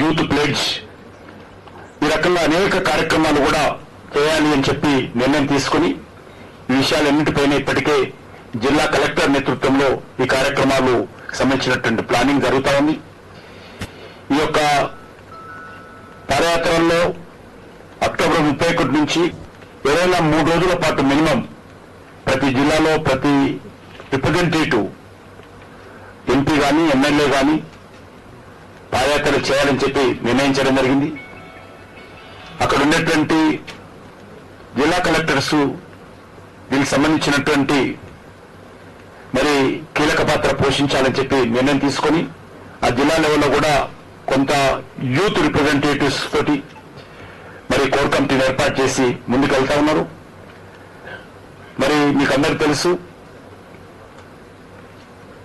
Youth ప్లేడ్జ్ ఈ రకంగా అనేక కార్యక్రమాలు కూడా చేయాలి అని చెప్పి నిర్ణయం తీసుకుని ఈ విషయాలన్నింటిపైన ఇప్పటికే జిల్లా కలెక్టర్ నేతృత్వంలో ఈ కార్యక్రమాలు సంబంధించినటువంటి ప్లానింగ్ జరుగుతా ఉంది. ఈ యొక్క పాదయాత్రల్లో అక్టోబర్ 31 నుంచి 23 రోజుల పాటు మినిమం ప్రతి జిల్లాలో ప్రతి రిప్రజెంటేటివ్ ఎంపీ కానీ ఎమ్మెల్యే కానీ పాదయాత్ర చేయాలని చెప్పి నిర్ణయించడం జరిగింది. అక్కడ ఉన్నటువంటి జిల్లా కలెక్టర్స్ దీనికి సంబంధించినటువంటి మరి కీలక పాత్ర పోషించాలని చెప్పి నిర్ణయం తీసుకొని ఆ జిల్లా లెవెల్లో కూడా కొంత యూత్ రిప్రజెంటేటివ్స్ తోటి మరి కోర్ కమిటీని ఏర్పాటు చేసి ముందుకు వెళ్తా ఉన్నారు. మరి మీకు అందరికీ తెలుసు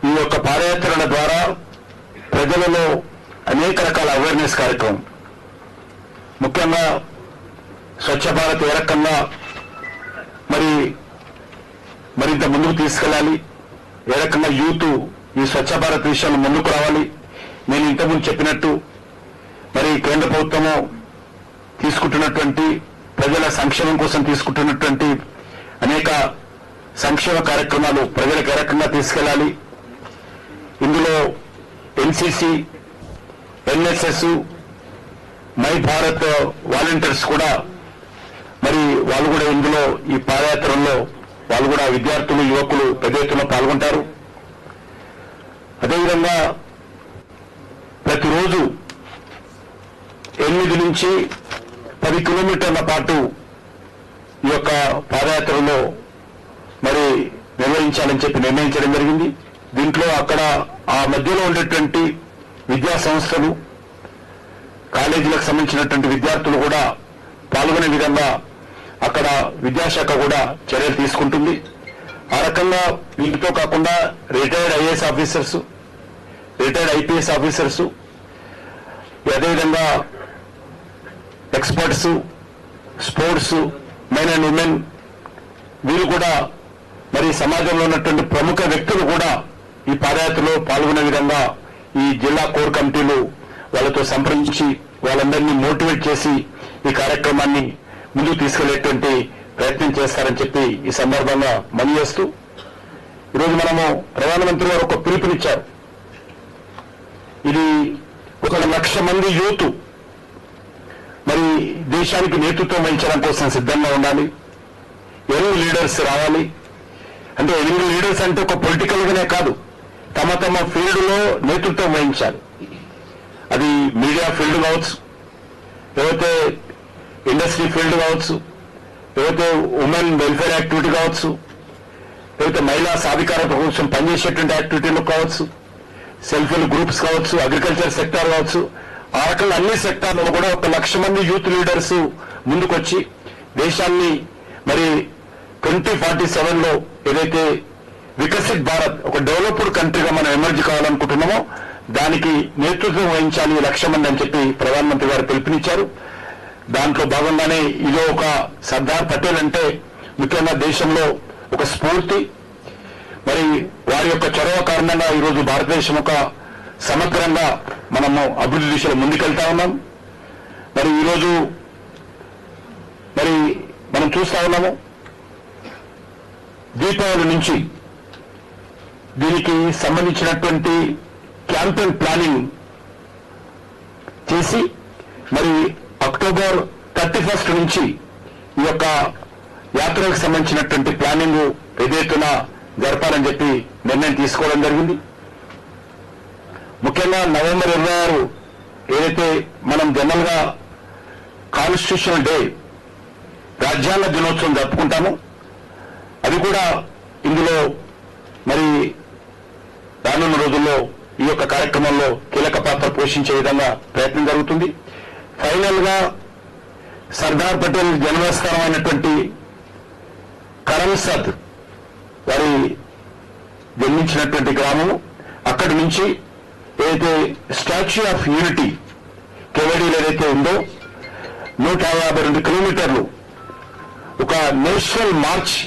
ఈ యొక్క పాదయాత్రల ద్వారా ప్రజలలో అనేక రకాల అవేర్నెస్ కార్యక్రమం, ముఖ్యంగా స్వచ్ఛ భారత్ ఏ రకంగా మరింత ముందుకు తీసుకెళ్లాలి, ఏ రకంగా యూత్ ఈ స్వచ్ఛ భారత్ విషయంలో ముందుకు రావాలి. నేను ఇంతకుముందు చెప్పినట్టు మరి కేంద్ర ప్రభుత్వము తీసుకుంటున్నటువంటి ప్రజల సంక్షేమం కోసం తీసుకుంటున్నటువంటి అనేక సంక్షేమ కార్యక్రమాలు ప్రజలకు ఏ రకంగా తీసుకెళ్లాలి. ఇందులో NCC, NSS, my Bharat volunteers కూడా మరి వాళ్ళు కూడా ఇందులో ఈ పాదయాత్రల్లో వాళ్ళు కూడా విద్యార్థులు, యువకులు పెద్ద ఎత్తున పాల్గొంటారు. అదేవిధంగా ప్రతిరోజు 8 నుంచి 10 కిలోమీటర్ల పాటు ఈ యొక్క పాదయాత్రలో మరి నిర్వహించాలని చెప్పి నిర్ణయించడం జరిగింది. దీంట్లో అక్కడ ఆ మధ్యలో ఉండేటువంటి విద్యా సంస్థలు, కాలేజీలకు సంబంధించినటువంటి విద్యార్థులు కూడా పాల్గొనే విధంగా అక్కడ విద్యాశాఖ కూడా చర్యలు తీసుకుంటుంది. ఆ రకంగా వీటితో కాకుండా retired IAS officers, retired IPS officers, అదేవిధంగా experts, sports, men and women వీరు కూడా మరి సమాజంలో ఉన్నటువంటి ప్రముఖ వ్యక్తులు కూడా ఈ పాదయాత్రలో పాల్గొనే విధంగా ఈ జిల్లా కోర్ కమిటీలు వాళ్ళతో సంప్రదించి వాళ్ళందరినీ మోటివేట్ చేసి ఈ కార్యక్రమాన్ని ముందుకు తీసుకెళ్లేటువంటి ప్రయత్నం చేస్తారని చెప్పి ఈ సందర్భంగా మనవి చేస్తూ, ఈరోజు మనము ప్రధానమంత్రి గారు ఒక పిలుపునిచ్చారు. ఇది 1 లక్ష మంది యూత్ మరి దేశానికి నేతృత్వం వహించడం కోసం సిద్ధంగా ఉండాలి. యంగ్ లీడర్స్ రావాలి. అంటే యంగ్ లీడర్స్ అంటే ఒక పొలిటికల్ గానే కాదు, తమ తమ ఫీల్డ్ లో నేతృత్వం వహించాలి. అది మీడియా ఫీల్డ్ కావచ్చు, లేకపోతే ఇండస్ట్రీ ఫీల్డ్ కావచ్చు, లేకపోతే ఉమెన్ వెల్ఫేర్ యాక్టివిటీ కావచ్చు, లేకపోతే మహిళా సాధికారత కోసం పనిచేసేటువంటి యాక్టివిటీలు కావచ్చు, సెల్ఫ్ హెల్ప్ గ్రూప్స్ కావచ్చు, అగ్రికల్చర్ సెక్టార్ కావచ్చు. ఆ రకంగా అన్ని సెక్టార్లో కూడా 1 లక్ష మంది యూత్ లీడర్స్ ముందుకొచ్చి దేశాన్ని మరి 2047లో ఏదైతే వికసిత్ భారత్, ఒక డెవలప్డ్ కంట్రీగా మనం ఎమర్జ్ కావాలనుకుంటున్నామో దానికి నేతృత్వం వహించాలి 1 లక్ష మంది అని చెప్పి ప్రధానమంత్రి గారు పిలుపునిచ్చారు. దాంట్లో భాగంగానే ఇదో ఒక సర్దార్ పటేల్ అంటే ముఖ్యంగా దేశంలో ఒక స్ఫూర్తి. మరి వారి యొక్క చొరవ కారణంగా ఈరోజు భారతదేశం ఒక సమగ్రంగా మనము అభివృద్ధి దిశలో ముందుకెళ్తా ఉన్నాం. మరి ఈరోజు మరి మనం చూస్తా ఉన్నాము, దీపావళి నుంచి దీనికి సంబంధించినటువంటి క్యాంపెయిన్ ప్లానింగ్ చేసి మరి అక్టోబర్ 31 నుంచి ఈ యొక్క యాత్రకు సంబంధించినటువంటి ప్లానింగ్ ఎదుగుతున్న జరపాలని చెప్పి నిర్ణయం తీసుకోవడం జరిగింది. ముఖ్యంగా నవంబర్ 26 ఏదైతే మనం జనరల్ గా కాన్స్టిట్యూషనల్ డే, రాజ్యాంగ దినోత్సవం జరుపుకుంటామో అది కూడా ఇందులో మరి రానున్న రోజుల్లో ఈ యొక్క కార్యక్రమంలో కీలక పాత్ర పోషించే విధంగా ప్రయత్నం జరుగుతుంది. ఫైనల్ గా సర్దార్ పటేల్ జన్మస్థానం అయినటువంటి కరమ్సద్ వారి జన్మించినటువంటి గ్రామం, అక్కడి నుంచి ఏదైతే స్టాచ్యూ ఆఫ్ యూనిటీ కేవడీలో ఏదైతే ఉందో 152 కిలోమీటర్లు ఒక నేషనల్ మార్చ్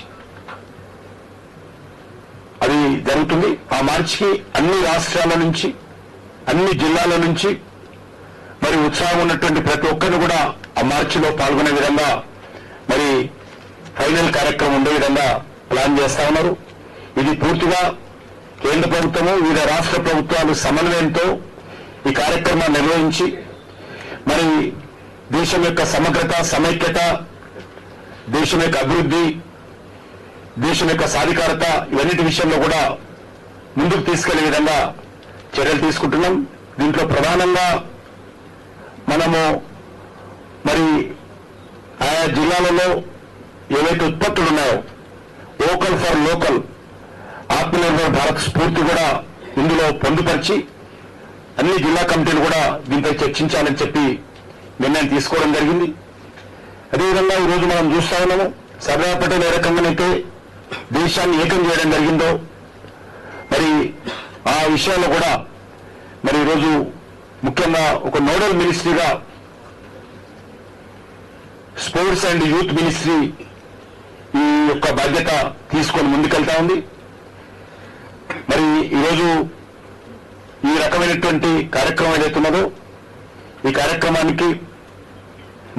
అది జరుగుతుంది. ఆ మార్చ్కి అన్ని రాష్ట్రాల నుంచి, అన్ని జిల్లాల నుంచి, మరి మరి ఉత్సాహం ఉన్నటువంటి ప్రతి ఒక్కరిని కూడా ఆ మార్చిలో పాల్గొనే విధంగా మరి ఫైనల్ కార్యక్రమం ఉండే విధంగా ప్లాన్ చేస్తా ఉన్నారు. ఇది పూర్తిగా కేంద్ర ప్రభుత్వము వివిధ రాష్ట్ర ప్రభుత్వాలు సమన్వయంతో ఈ కార్యక్రమాన్ని నిర్వహించి మరి దేశం యొక్క సమగ్రత, సమైక్యత, దేశం యొక్క అభివృద్ధి, దేశం యొక్క సాధికారత ఇవన్నిటి విషయంలో కూడా ముందుకు తీసుకెళ్లే విధంగా చర్యలు తీసుకుంటున్నాం. దీంట్లో ప్రధానంగా మనము మరి ఆయా జిల్లాలలో ఏవైతే ఉత్పత్తులు ఉన్నాయో vocal for local, Atmanirbhar Bharat స్ఫూర్తి కూడా ఇందులో పొందుపరిచి అన్ని జిల్లా కమిటీలు కూడా దీనిపై చర్చించాలని చెప్పి నిర్ణయం తీసుకోవడం జరిగింది. అదేవిధంగా ఈరోజు మనం చూస్తా ఉన్నాము, సర్దార్ పటేల్ ఏ రకంగానైతే దేశాన్ని ఏకం చేయడం జరిగిందో మరి ఆ విషయాల్లో కూడా మరి ఈరోజు ముఖ్యంగా ఒక నోడల్ మినిస్ట్రీగా స్పోర్ట్స్ అండ్ యూత్ మినిస్ట్రీ ఈ యొక్క బాధ్యత తీసుకొని ముందుకెళ్తా ఉంది. మరి ఈరోజు ఈ రకమైనటువంటి కార్యక్రమం ఏదైతున్నదో ఈ కార్యక్రమానికి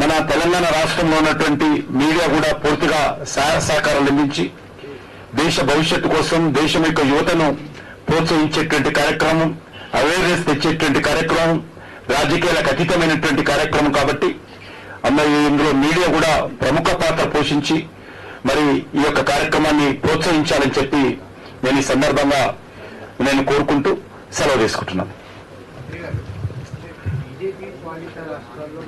మన తెలంగాణ రాష్ట్రంలో ఉన్నటువంటి మీడియా కూడా పూర్తిగా సహాయ సహకారాలు అందించి దేశ భవిష్యత్తు కోసం దేశం యొక్క యువతను ప్రోత్సహించేటువంటి కార్యక్రమం, అవేర్నెస్ తెచ్చేటువంటి కార్యక్రమం, రాజకీయాలకు అతీతమైనటువంటి కార్యక్రమం కాబట్టి ఇందులో మీడియా కూడా ప్రముఖ పాత్ర పోషించి మరి ఈ యొక్క కార్యక్రమాన్ని ప్రోత్సహించాలని చెప్పి నేను ఈ సందర్భంగా నేను కోరుకుంటూ సెలవు తీసుకుంటున్నాను. బీజేపీ పాలిత రాష్ట్రాల్లో